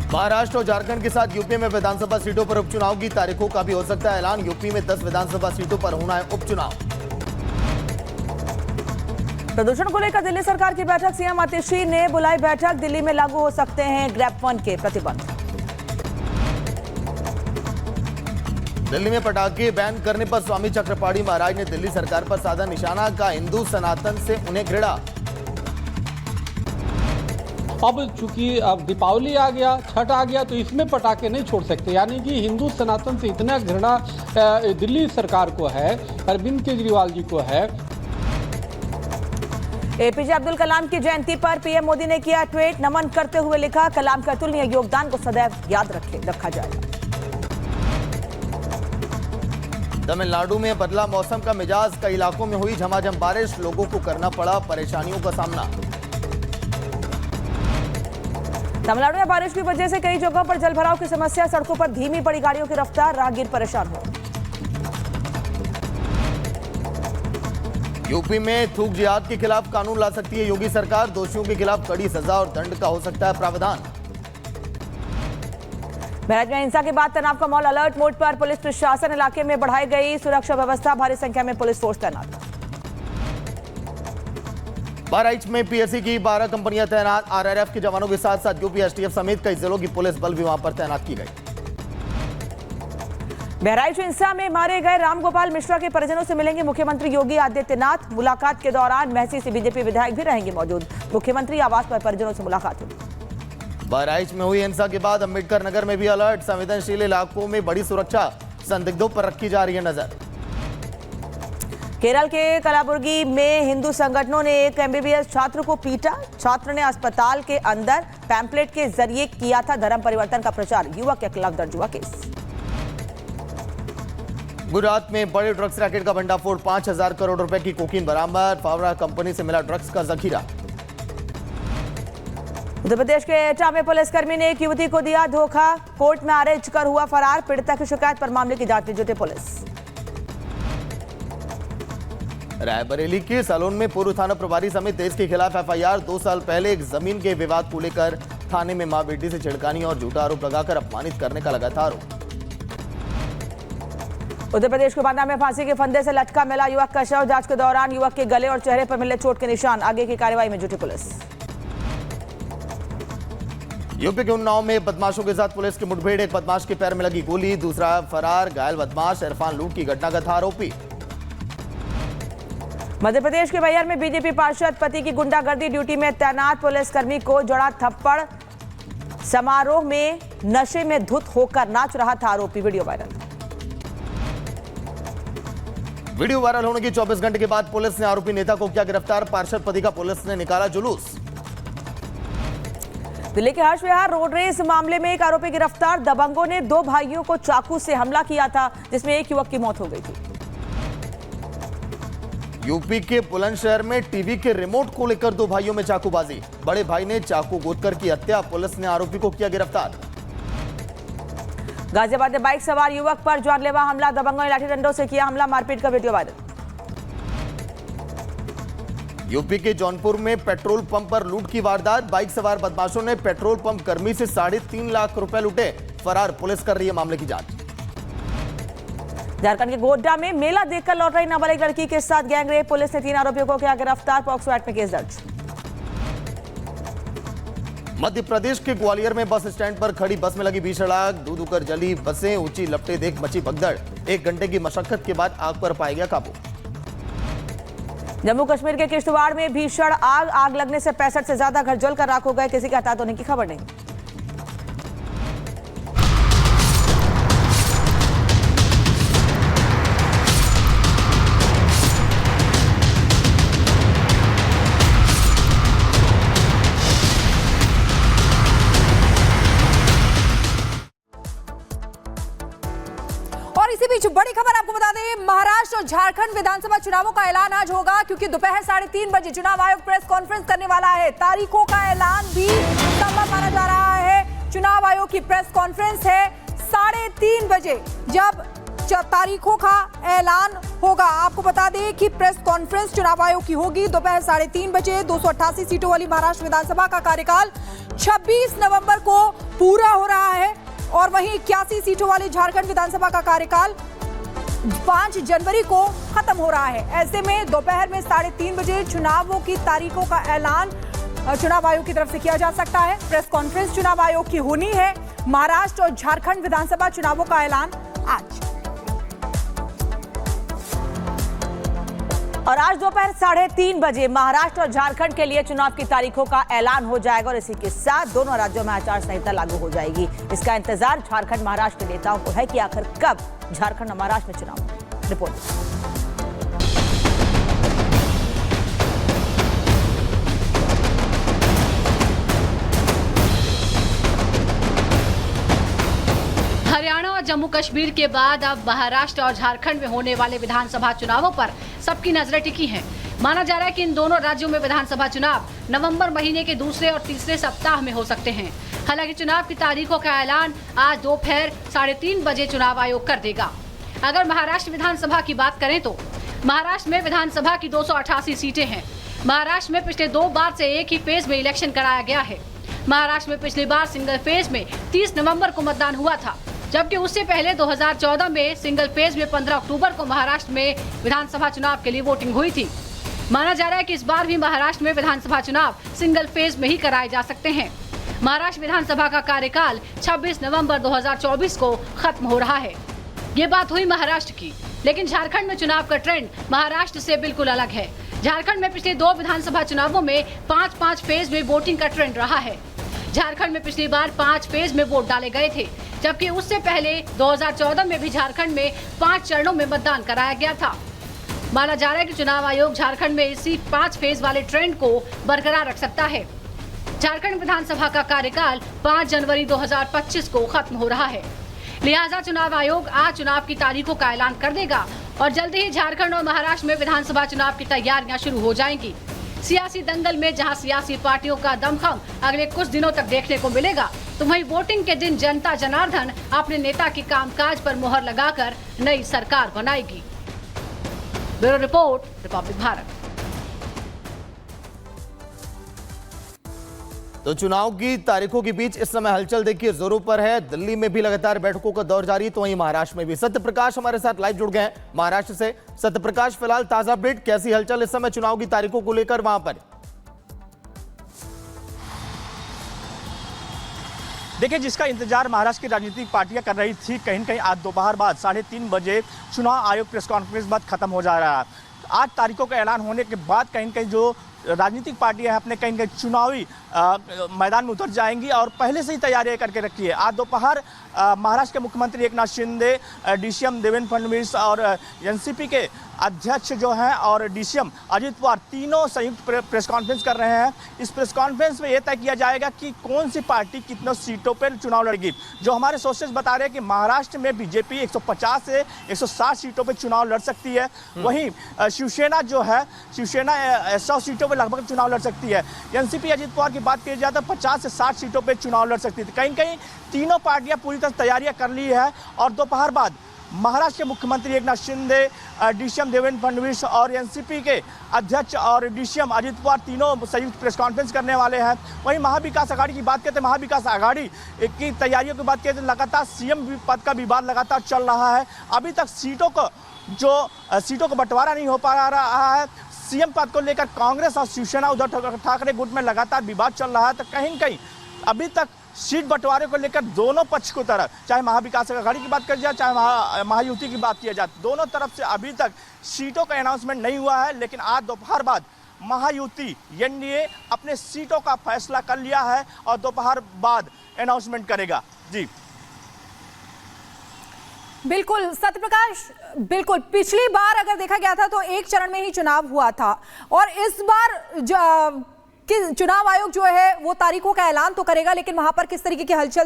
महाराष्ट्र और झारखंड के साथ यूपी में विधानसभा सीटों पर उपचुनाव की तारीखों का भी हो सकता है ऐलान। यूपी में 10 विधानसभा सीटों पर होना है उपचुनाव। प्रदूषण को लेकर दिल्ली सरकार की बैठक, सीएम आतिशी ने बुलाई बैठक। दिल्ली में लागू हो सकते हैं ग्रैप 1 के प्रतिबंध। दिल्ली में पटाखे बैन करने पर स्वामी चक्रपाणी महाराज ने दिल्ली सरकार पर साधा निशाना। का हिंदू सनातन से उन्हें घृणा। अब चूंकि अब दीपावली आ गया, छठ आ गया, तो इसमें पटाखे नहीं छोड़ सकते। यानी कि हिंदू सनातन से इतना घृणा दिल्ली सरकार को है, अरविंद केजरीवाल जी को है। एपीजे अब्दुल कलाम की जयंती पर पीएम मोदी ने किया ट्वीट। नमन करते हुए लिखा, कलाम के अतुलनीय योगदान को सदैव याद रखा जाएगा। तमिलनाडु में बदला मौसम का मिजाज। कई इलाकों में हुई झमाझम बारिश, लोगों को करना पड़ा परेशानियों का सामना। तमिलनाडु में बारिश की वजह से कई जगहों पर जलभराव की समस्या। सड़कों पर धीमी पड़ी गाड़ियों की रफ्तार, राहगीर परेशान हो। यूपी में थूक जिहाद के खिलाफ कानून ला सकती है योगी सरकार। दोषियों के खिलाफ कड़ी सजा और दंड का हो सकता है प्रावधान। बहराइच में हिंसा के बाद तनाव का माहौल। अलर्ट मोड पर पुलिस प्रशासन, इलाके में बढ़ाई गई सुरक्षा व्यवस्था। भारी संख्या में पुलिस फोर्स तैनात। बहराइच में पीएससी की 12 कंपनियां तैनात। आरआरएफ के जवानों के साथ साथ यूपी एसटीएफ समेत कई जिलों की पुलिस बल भी वहां पर तैनात की गई। बहराइच हिंसा में मारे गए रामगोपाल मिश्रा के परिजनों से मिलेंगे मुख्यमंत्री योगी आदित्यनाथ। मुलाकात के दौरान महसी से बीजेपी विधायक भी रहेंगे मौजूद। मुख्यमंत्री आवास पर परिजनों से मुलाकात होगी। बहराइच में हुई हिंसा के बाद अम्बेडकर नगर में भी अलर्ट। संवेदनशील इलाकों में बड़ी सुरक्षा, संदिग्धों पर रखी जा रही है नजर। केरल के कलाबुर्गी में हिंदू संगठनों ने एक एमबीबीएस छात्र को पीटा। छात्र ने अस्पताल के अंदर पैम्पलेट के जरिए किया था धर्म परिवर्तन का प्रचार। युवक के खिलाफ दर्ज हुआ केस। गुजरात में बड़े ड्रग्स रैकेट का भंडाफोड़। 5,000 करोड़ रुपए की कोकीन बरामद। फावड़ा कंपनी से मिला ड्रग्स का जखीरा। उत्तर प्रदेश के एटा में पुलिसकर्मी ने एक युवती को दिया धोखा। कोर्ट में अरेस्ट कर हुआ फरार। पीड़िता की शिकायत पर मामले की जांच में जुटी पुलिस। रायबरेली के सैलून में पूर्व थाना प्रभारी समेत 23 के खिलाफ एफआईआर। 2 साल पहले एक जमीन के विवाद को लेकर थाने में मां बेटी से छिड़कानी और झूठा आरोप लगाकर अपमानित करने का लगा था आरोप। उत्तर प्रदेश के बांदा में फांसी के फंदे से लटका मिला युवक का शव। जांच के दौरान युवक के गले और चेहरे पर मिले चोट के निशान। आगे की कार्रवाई में जुटी पुलिस। यूपी के उन्नाव में बदमाशों के साथ पुलिस की मुठभेड़। एक बदमाश के पैर में लगी गोली, दूसरा फरार। घायल बदमाश इरफान लूट की घटना का था आरोपी। मध्य प्रदेश के बैहर में बीजेपी पार्षद पति की गुंडागर्दी। ड्यूटी में तैनात पुलिसकर्मी को जड़ा थप्पड़। समारोह में नशे में धुत होकर नाच रहा था आरोपी। वीडियो वायरल होने के 24 घंटे के बाद पुलिस ने आरोपी नेता को किया गिरफ्तार। पार्षद पति का पुलिस ने निकाला जुलूस। दिल्ली के हर्ष विहार रोड रेस मामले में एक आरोपी गिरफ्तार। दबंगों ने 2 भाइयों को चाकू से हमला किया था, जिसमें एक युवक की मौत हो गई थी। यूपी के बुलंदशहर में टीवी के रिमोट को लेकर 2 भाइयों में चाकूबाजी। बड़े भाई ने चाकू गोदकर की हत्या। पुलिस ने आरोपी को किया गिरफ्तार। गाजियाबाद में बाइक सवार युवक पर जानलेवा हमला। दबंगों ने लाठी डंडों से किया हमला। मारपीट का वीडियो वायरल। यूपी के जौनपुर में पेट्रोल पंप पर लूट की वारदात। बाइक सवार बदमाशों ने पेट्रोल पंप कर्मी से 3.5 लाख रुपए लूटे। फरार। पुलिस कर रही है मामले की जांच। झारखंड के गोड्डा में मेला देखकर लौट रही नाबालिग लड़की के साथ गैंगरेप। पुलिस ने 3 आरोपियों को किया गिरफ्तार। पॉक्सो एक्ट में केस दर्ज। मध्य प्रदेश के ग्वालियर में बस स्टैंड पर खड़ी बस में लगी भीषण आग। दूध उकर जली बसें। ऊंची लपटें देख मची भगदड़। 1 घंटे की मशक्कत के बाद आग पर पाया गया काबू। जम्मू कश्मीर के किश्तवाड़ में भीषण आग लगने से 65 से ज्यादा घर जलकर राख हो गए। किसी के हताहत होने की खबर नहीं। इसी बीच बड़ी खबर आपको बता दें, महाराष्ट्र और झारखंड विधानसभा चुनावों का ऐलान आज होगा, क्योंकि दोपहर 3:30 बजे चुनाव आयोग प्रेस कॉन्फ्रेंस करने वाला है। तारीखों का ऐलान भी संभव माना जा रहा है। चुनाव आयोग की प्रेस कॉन्फ्रेंस है 3:30 बजे, जब तारीखों का ऐलान होगा। आपको बता दें कि प्रेस कॉन्फ्रेंस चुनाव आयोग की होगी दोपहर 3:30 बजे। 288 सीटों वाली महाराष्ट्र विधानसभा का कार्यकाल 26 नवंबर को पूरा हो रहा है और वहीं 81 सीटों वाली झारखंड विधानसभा का कार्यकाल 5 जनवरी को खत्म हो रहा है। ऐसे में दोपहर में 3:30 बजे चुनावों की तारीखों का ऐलान चुनाव आयोग की तरफ से किया जा सकता है। प्रेस कॉन्फ्रेंस चुनाव आयोग की होनी है। महाराष्ट्र और झारखंड विधानसभा चुनावों का ऐलान आज। और आज दोपहर 3:30 बजे महाराष्ट्र और झारखंड के लिए चुनाव की तारीखों का ऐलान हो जाएगा और इसी के साथ दोनों राज्यों में आचार संहिता लागू हो जाएगी। इसका इंतजार झारखंड महाराष्ट्र के नेताओं को है कि आखिर कब झारखंड और महाराष्ट्र में चुनाव। रिपोर्ट। हरियाणा और जम्मू कश्मीर के बाद अब महाराष्ट्र और झारखंड में होने वाले विधानसभा चुनावों पर सबकी नजरें टिकी हैं। माना जा रहा है कि इन दोनों राज्यों में विधानसभा चुनाव नवंबर महीने के दूसरे और तीसरे सप्ताह में हो सकते हैं। हालांकि चुनाव की तारीखों का ऐलान आज दोपहर 3:30 बजे चुनाव आयोग कर देगा। अगर महाराष्ट्र विधानसभा की बात करें तो महाराष्ट्र में विधानसभा की 288 सीटें हैं। महाराष्ट्र में पिछले 2 बार से एक ही फेज में इलेक्शन कराया गया है। महाराष्ट्र में पिछली बार सिंगल फेज में 30 नवंबर को मतदान हुआ था, जबकि उससे पहले 2014 में सिंगल फेज में 15 अक्टूबर को महाराष्ट्र में विधानसभा चुनाव के लिए वोटिंग हुई थी। माना जा रहा है कि इस बार भी महाराष्ट्र में विधानसभा चुनाव सिंगल फेज में ही कराए जा सकते हैं। महाराष्ट्र विधानसभा का कार्यकाल 26 नवंबर 2024 को खत्म हो रहा है। ये बात हुई महाराष्ट्र की, लेकिन झारखंड में चुनाव का ट्रेंड महाराष्ट्र से बिल्कुल अलग है। झारखंड में पिछले 2 विधानसभा चुनावों में 5-5 फेज में वोटिंग का ट्रेंड रहा है। झारखंड में पिछली बार 5 फेज में वोट डाले गए थे, जबकि उससे पहले 2014 में भी झारखंड में 5 चरणों में मतदान कराया गया था। माना जा रहा है कि चुनाव आयोग झारखंड में इसी 5 फेज वाले ट्रेंड को बरकरार रख सकता है। झारखंड विधानसभा का कार्यकाल 5 जनवरी 2025 को खत्म हो रहा है। लिहाजा चुनाव आयोग आज चुनाव की तारीखों का ऐलान कर देगा और जल्दी ही झारखंड और महाराष्ट्र में विधानसभा चुनाव की तैयारियां शुरू हो जाएंगी। सियासी दंगल में जहां सियासी पार्टियों का दमखम अगले कुछ दिनों तक देखने को मिलेगा, तो वहीं वोटिंग के दिन जनता जनार्दन अपने नेता के कामकाज पर मुहर लगाकर नई सरकार बनाएगी। Bureau report, Republic Bharat. तो चुनाव की तारीखों के बीच इस समय हलचल देखिए जोरों पर है। दिल्ली में भी लगातार बैठकों का दौर जारी, तो वहीं महाराष्ट्र में भी। सत्यप्रकाश हमारे साथ लाइव जुड़ गए हैं महाराष्ट्र से। सत्यप्रकाश, फिलहाल ताजा अपडेट, कैसी हलचल इस समय चुनाव की तारीखों को लेकर वहां पर? देखिए, जिसका इंतजार महाराष्ट्र की राजनीतिक पार्टियां कर रही थी, कहीं न कहीं आज दोपहर बाद 3:30 बजे चुनाव आयोग प्रेस कॉन्फ्रेंस बाद खत्म हो जा रहा है। आज तारीखों का ऐलान होने के बाद कहीं न कहीं जो राजनीतिक पार्टियां हैं अपने कहीं न कहीं चुनावी मैदान में उतर जाएंगी और पहले से ही तैयारियां करके रखी है। आज दोपहर महाराष्ट्र के मुख्यमंत्री एकनाथ शिंदे, डीसीएम देवेंद्र फडणवीस और एनसीपी के अध्यक्ष जो हैं और डीसीएम अजित पवार तीनों संयुक्त प्रेस कॉन्फ्रेंस कर रहे हैं। इस प्रेस कॉन्फ्रेंस में यह तय किया जाएगा कि कौन सी पार्टी कितनों सीटों पर चुनाव लड़ेगी। जो हमारे सोर्सेज बता रहे हैं कि महाराष्ट्र में बीजेपी 150 से 160 सीटों पर चुनाव लड़ सकती है। वहीं शिवसेना जो है, शिवसेना 100 सीटों पर लगभग चुनाव लड़ सकती है। एनसीपी अजित पवार की बात की जाए तो 50 से 60 सीटों पर चुनाव लड़ सकती थी। कहीं कहीं तीनों पार्टियां पूरी तरह तैयारियां कर ली है और दोपहर बाद महाराष्ट्र के मुख्यमंत्री एकनाथ शिंदे, डीसीएम देवेंद्र फडणवीस और एनसीपी के अध्यक्ष और डीसीएम अजित पवार तीनों संयुक्त प्रेस कॉन्फ्रेंस करने वाले हैं। वहीं महाविकास आघाड़ी की बात करते हैं, महाविकास आघाड़ी की तैयारियों की बात करते हैं, लगातार सीएम पद का विवाद लगातार चल रहा है। अभी तक सीटों को बंटवारा नहीं हो पा रहा है। सीएम पद को लेकर कांग्रेस और शिवसेना उद्धव ठाकरे गुट में लगातार विवाद चल रहा है। तो कहीं न कहीं अभी तक सीट बंटवारे को लेकर दोनों पक्ष को तरफ, चाहे महाविकास आघाड़ी की बात करी जाए, चाहे महायुति की बात की जाए, दोनों तरफ से अभी तक सीटों का अनाउंसमेंट नहीं हुआ है। लेकिन आज दोपहर बाद महायुति एनडीए अपने सीटों का फैसला कर लिया है और दोपहर बाद अनाउंसमेंट करेगा। जी बिल्कुल सत्यप्रकाश, बिल्कुल पिछली बार अगर देखा गया था तो एक चरण में ही चुनाव हुआ था और इस बार कि चुनाव आयोग जो है वो तारीखों का ऐलान तो करेगा, लेकिन वहां पर किस तरीके की हलचल